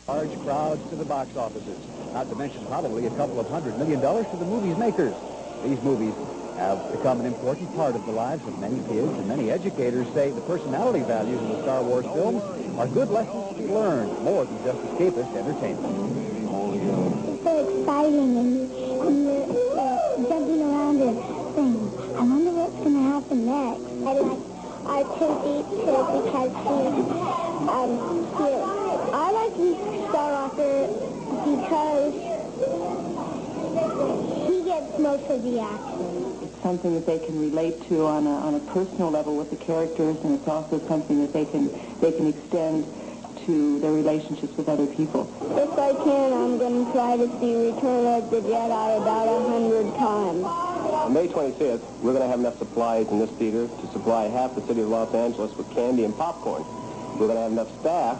Large crowds to the box offices, not to mention probably a couple of $100 million to the movies makers. These movies have become an important part of the lives of many kids, and many educators say the personality values in the Star Wars films are good lessons to be learned, more than just escapist entertainment. It's so exciting, and you're jumping around and saying, I wonder what's going to happen next. I like R2D2 because he's cute. I like Luke Skywalker because he gets most of the action. It's something that they can relate to on a personal level with the characters, and it's also something that they can extend to their relationships with other people. If I can, I'm going to try to see Return of the Jedi about 100 times. On May 25th, we're going to have enough supplies in this theater to supply half the city of Los Angeles with candy and popcorn. We're going to have enough staff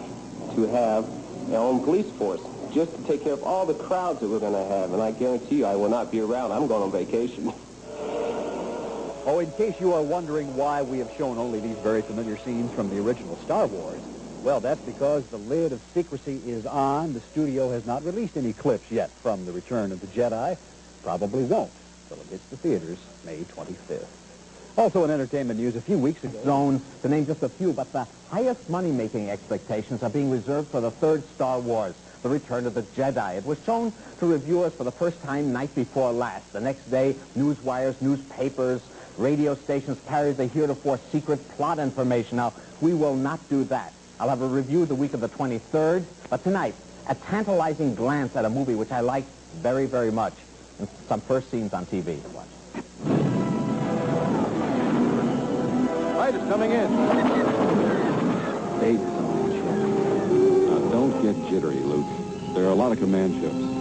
to have our own police force just to take care of all the crowds that we're going to have. And I guarantee you I will not be around. I'm going on vacation. Oh, in case you are wondering why we have shown only these very familiar scenes from the original Star Wars, well, that's because the lid of secrecy is on. The studio has not released any clips yet from The Return of the Jedi. Probably won't until it hits the theaters May 25th. Also in entertainment news, a few weeks ago... Zone, to name just a few, but the highest money-making expectations are being reserved for the third Star Wars, The Return of the Jedi. It was shown to reviewers for the first time night before last. The next day, newswires, newspapers, radio stations carried the heretofore secret plot information. Now, we will not do that. I'll have a review the week of the 23rd, but tonight, a tantalizing glance at a movie which I like very, very much, and some first scenes on TV to watch. Right, it's coming in. Eight. Now, don't get jittery, Luke. There are a lot of command ships.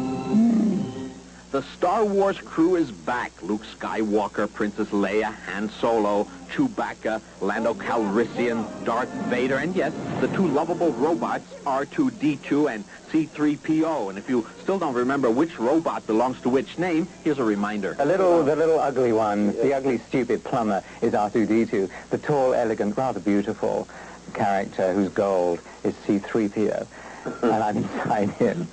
The Star Wars crew is back. Luke Skywalker, Princess Leia, Han Solo, Chewbacca, Lando Calrissian, Darth Vader, and yes, the two lovable robots, R2D2 and C3PO. And if you still don't remember which robot belongs to which name, here's a reminder. The little ugly one, the ugly, stupid plumber is R2D2. The tall, elegant, rather beautiful character who's gold is C3PO. And I'm inside him.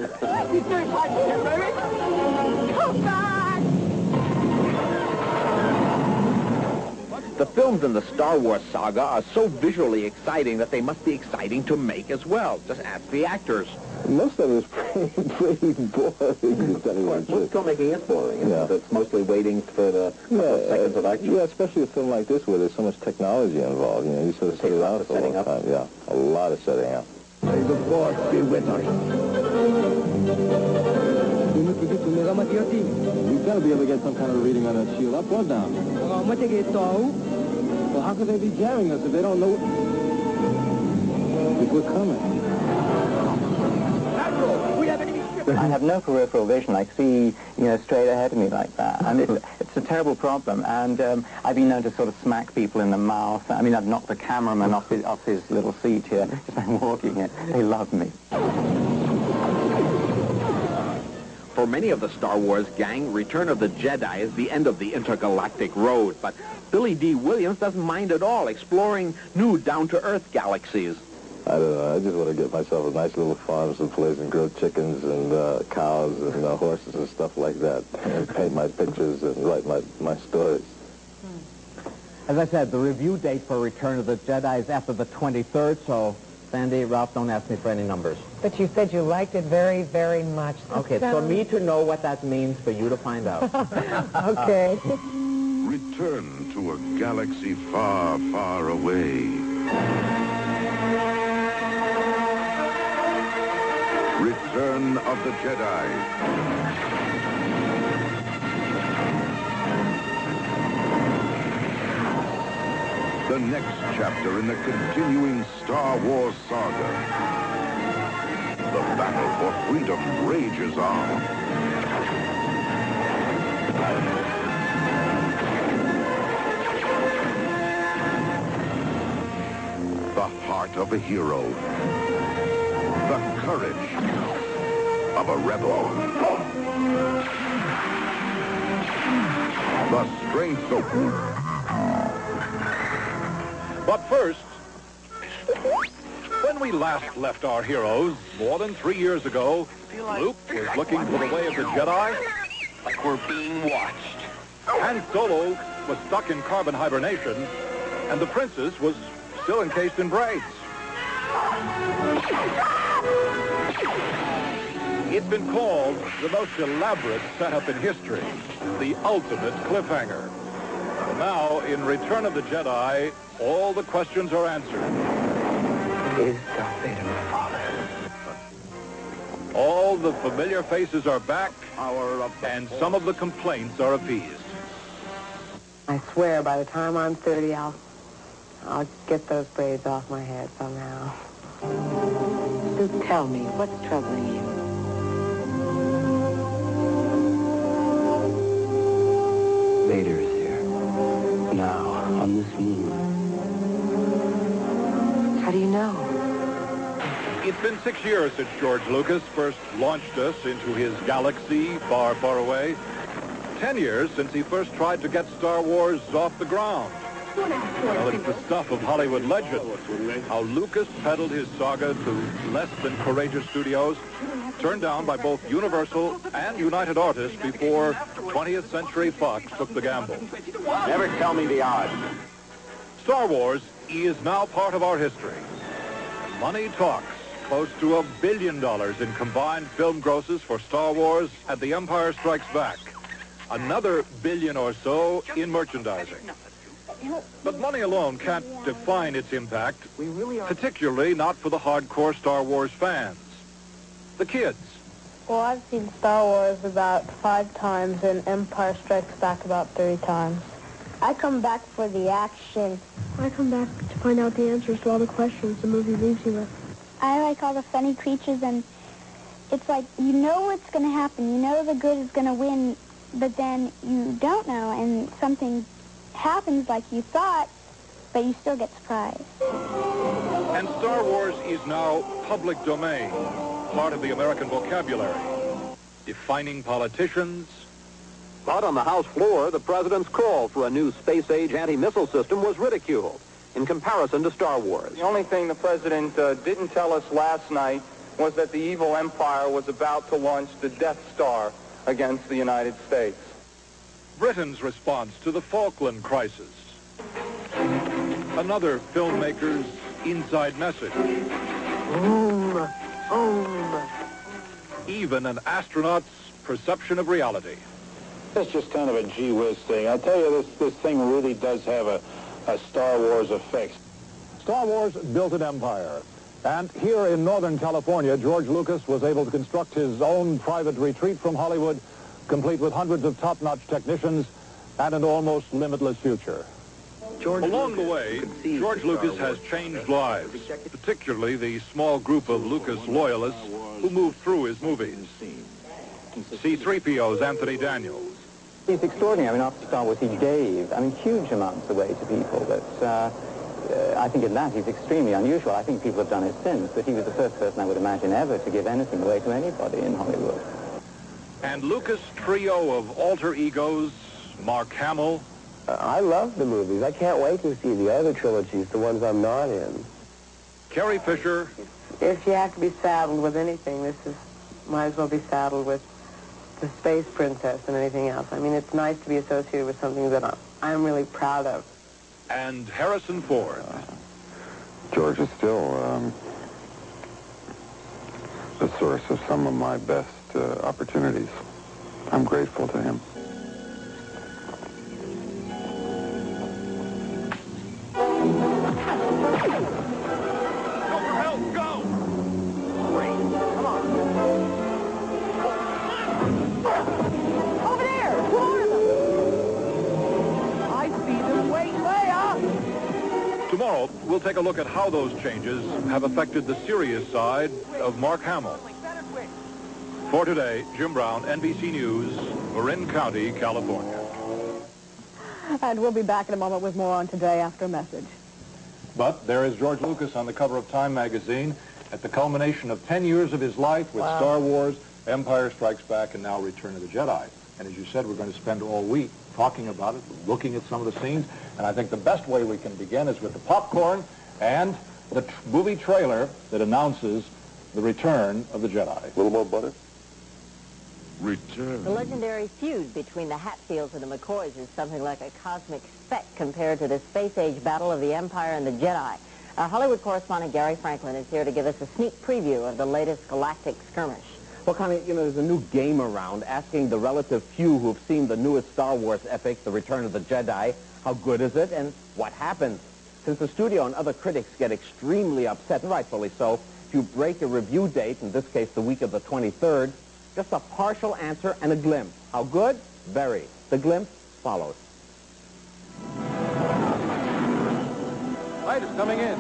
The films in the Star Wars saga are so visually exciting that they must be exciting to make as well. Just ask the actors. Most of it is pretty boring. What's filmmaking is boring? Yeah. It's mostly waiting for the seconds of action. Yeah, especially a film like this where there's so much technology involved. You know, you sort of sit around for a long time. Yeah, a lot of setting up. May the Force be with us. We've got to be able to get some kind of reading on that shield, up or down. Well, how could they be jamming us if they don't know if we're coming? I have no peripheral vision. I see, straight ahead of me like that. And it's a terrible problem. And I've been known to sort of smack people in the mouth. I mean, I've knocked the cameraman off his little seat here just by walking here. They love me. For many of the Star Wars gang, Return of the Jedi is the end of the intergalactic road. But Billy Dee Williams doesn't mind at all exploring new down-to-earth galaxies. I don't know. I just want to get myself a nice little farm someplace and grow chickens and cows and horses and stuff like that. And paint my pictures and write my stories. As I said, the review date for Return of the Jedi is after the 23rd, so Sandy, Ralph, don't ask me for any numbers. But you said you liked it very, very much. Okay, for me to know what that means, for you to find out. Okay. Return to a galaxy far, far away. Return of the Jedi. The next chapter in the continuing Star Wars saga. The battle for freedom rages on. The heart of a hero. The courage of a rebel. The strength of... But first, when we last left our heroes, more than 3 years ago, Luke was looking for the way of the Jedi. Like we're being watched. Han Solo was stuck in carbon hibernation, and the princess was still encased in braids. It's been called the most elaborate setup in history, the ultimate cliffhanger. And now, in Return of the Jedi, all the questions are answered. Is Darth Vader my father? All the familiar faces are back, and some of the complaints are appeased. I swear by the time I'm 30, I'll get those braids off my head somehow. Luke, tell me, what's troubling you? Vader is here. Now, on this moon. How do you know? It's been 6 years since George Lucas first launched us into his galaxy far, far away. 10 years since he first tried to get Star Wars off the ground. Well, it's the stuff of Hollywood legend. How Lucas peddled his saga to less than courageous studios, turned down by both Universal and United Artists before 20th Century Fox took the gamble. Never tell me the odds. Star Wars is now part of our history. Money talks. Close to $1 billion in combined film grosses for Star Wars and The Empire Strikes Back. Another billion or so in merchandising. But money alone can't define its impact, particularly not for the hardcore Star Wars fans. The kids. Well, I've seen Star Wars about 5 times and Empire Strikes Back about 30 times. I come back for the action. I come back to find out the answers to all the questions the movie leaves you with. I like all the funny creatures, and it's like you know what's going to happen. You know the good is going to win, but then you don't know, and something happens like you thought, but you still get surprised. And Star Wars is now public domain, part of the American vocabulary, defining politicians. But on the House floor, the president's call for a new space-age anti-missile system was ridiculed in comparison to Star Wars. The only thing the president didn't tell us last night was that the evil empire was about to launch the Death Star against the United States. Britain's response to the Falkland crisis. Another filmmaker's inside message. Boom, boom. Even an astronaut's perception of reality. It's just kind of a gee whiz thing. I tell you, this thing really does have a Star Wars effect. Star Wars built an empire. And here in Northern California, George Lucas was able to construct his own private retreat from Hollywood, complete with hundreds of top-notch technicians and an almost limitless future. Along the way, George Lucas has changed lives, particularly the small group of Lucas loyalists who moved through his movies. C-3PO's Anthony Daniels. He's extraordinary. I mean, after Star Wars, he gave, huge amounts away to people. But I think in that he's extremely unusual. I think people have done it since, but he was the first person I would imagine ever to give anything away to anybody in Hollywood. And Lucas' trio of alter egos, Mark Hamill. I love the movies. I can't wait to see the other trilogies, the ones I'm not in. Carrie Fisher. If you have to be saddled with anything, might as well be saddled with the Space Princess and anything else. I mean, it's nice to be associated with something that I'm really proud of. And Harrison Ford. George is still the source of some of my best opportunities. I'm grateful to him. Tomorrow, we'll take a look at how those changes have affected the serious side of Mark Hamill. For today, Jim Brown, NBC News, Marin County, California. And we'll be back in a moment with more on Today after a message. But there is George Lucas on the cover of Time magazine at the culmination of 10 years of his life with Star Wars, Empire Strikes Back, and now Return of the Jedi. And as you said, we're going to spend all week talking about it, looking at some of the scenes. And I think the best way we can begin is with the popcorn and the movie trailer that announces the return of the Jedi. A little more butter? Return. The legendary feud between the Hatfields and the McCoys is something like a cosmic speck compared to the space-age battle of the Empire and the Jedi. Our Hollywood correspondent Gary Franklin is here to give us a sneak preview of the latest galactic skirmish. Well, Connie, there's a new game around asking the relative few who've seen the newest Star Wars epic, The Return of the Jedi, how good is it and what happens? Since the studio and other critics get extremely upset, and rightfully so, if you break a review date, in this case the week of the 23rd, just a partial answer and a glimpse. How good? Very. The glimpse follows. Light is coming in.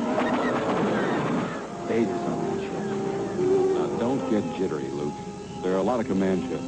Stages on the ship. Now, don't get jittery, Luke. There are a lot of command ships.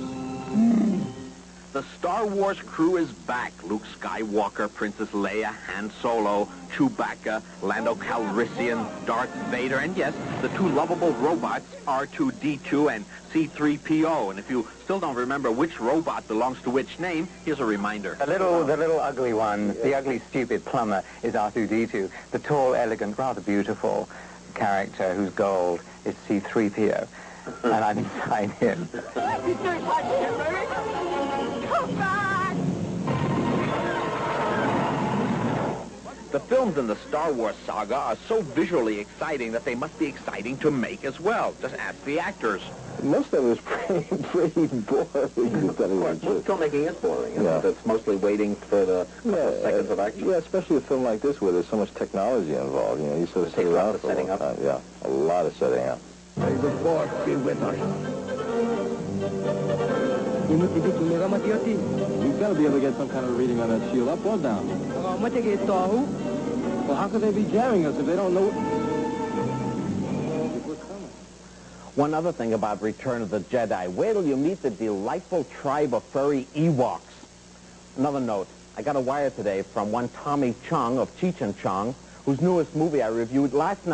The Star Wars crew is back. Luke Skywalker, Princess Leia, Han Solo, Chewbacca, Lando Calrissian, Darth Vader, and yes, the two lovable robots, R2-D2 and C-3PO. And if you still don't remember which robot belongs to which name, here's a reminder. The little ugly one, the ugly, stupid plumber is R2-D2. The tall, elegant, rather beautiful character who's gold is C-3PO. And I'm inside him. The films in the Star Wars saga are so visually exciting that they must be exciting to make as well. Just ask the actors. Most of it was pretty boring. Filmmaking is boring. Yeah. It's mostly waiting for the seconds of action. Yeah, especially a film like this where there's so much technology involved. You sort of sit around for setting up. Yeah, a lot of setting up. May the Force be with us. You've got to be able to get some kind of reading on that shield, up or down. Well, how could they be jamming us if they don't know? One other thing about Return of the Jedi, wait till you meet the delightful tribe of furry Ewoks. Another note, I got a wire today from one Tommy Chung of Cheech and Chong, whose newest movie I reviewed last night.